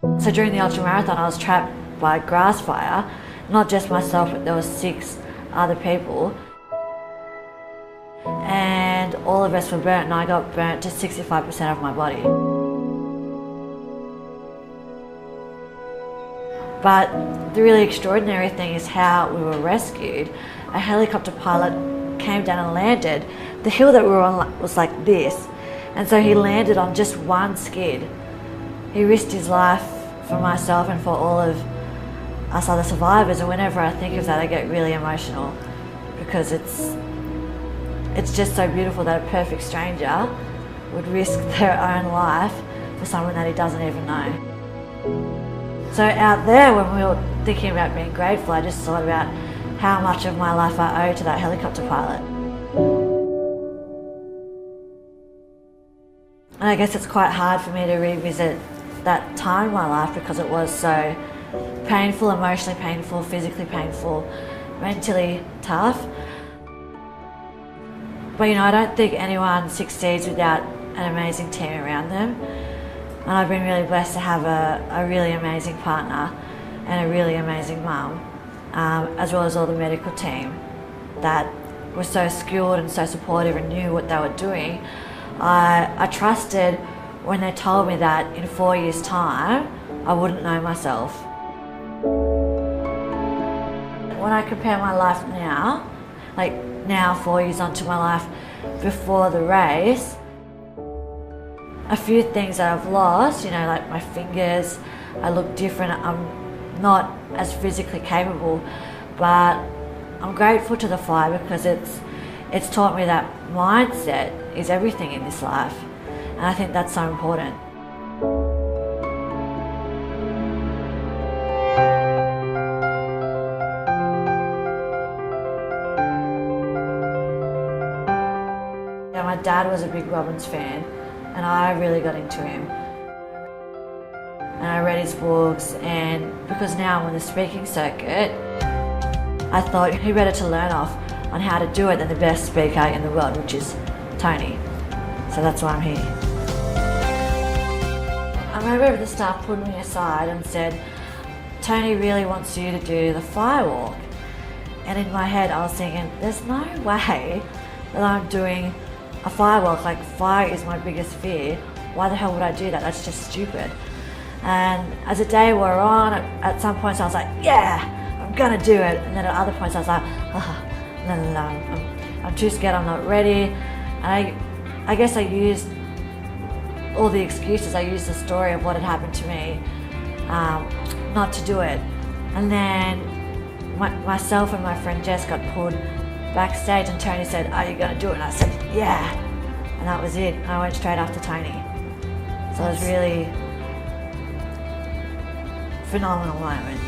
So during the ultra marathon, I was trapped by a grass fire, not just myself, but there was 6 other people. And all of us were burnt, and I got burnt to 65% of my body. But the really extraordinary thing is how we were rescued. A helicopter pilot came down and landed. The hill that we were on was like this, and so he landed on just one skid. He risked his life for myself and for all of us other survivors, and whenever I think of that I get really emotional, because it's just so beautiful that a perfect stranger would risk their own life for someone that he doesn't even know. So out there, when we were thinking about being grateful, I just thought about how much of my life I owe to that helicopter pilot. And I guess it's quite hard for me to revisit that time in my life because it was so painful, emotionally painful, physically painful, mentally tough. But you know, I don't think anyone succeeds without an amazing team around them. And I've been really blessed to have a really amazing partner and a really amazing mum, as well as all the medical team that were so skilled and so supportive and knew what they were doing. I trusted when they told me that in 4 years' time, I wouldn't know myself. When I compare my life now, like now 4 years onto my life before the race, a few things that I've lost, you know, like my fingers, I look different, I'm not as physically capable, but I'm grateful to the fire because it's taught me that mindset is everything in this life, and I think that's so important. Yeah, my dad was a big Robbins fan, and I really got into him. And I read his books, and because now I'm on the speaking circuit, I thought who better to learn off on how to do it than the best speaker in the world, which is Tony. So that's why I'm here. I remember the staff pulled me aside and said, Tony really wants you to do the fire walk. And in my head I was thinking, there's no way that I'm doing a fire walk. Like, fire is my biggest fear. Why the hell would I do that? That's just stupid. And as the day wore on, at some points I was like, yeah, I'm gonna do it. And then at other points I was like, oh, no, I'm too scared, I'm not ready. And I guess I used all the excuses. I used the story of what had happened to me not to do it. And then myself and my friend Jess got pulled backstage, and Tony said, are you going to do it? And I said, yeah. And that was it. I went straight after Tony. So it was really phenomenal moment.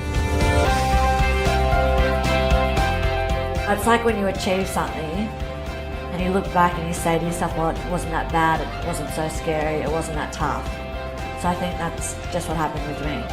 It's like when you achieve something and you look back and you say to yourself, well, it wasn't that bad, it wasn't so scary, it wasn't that tough. So I think that's just what happened with me.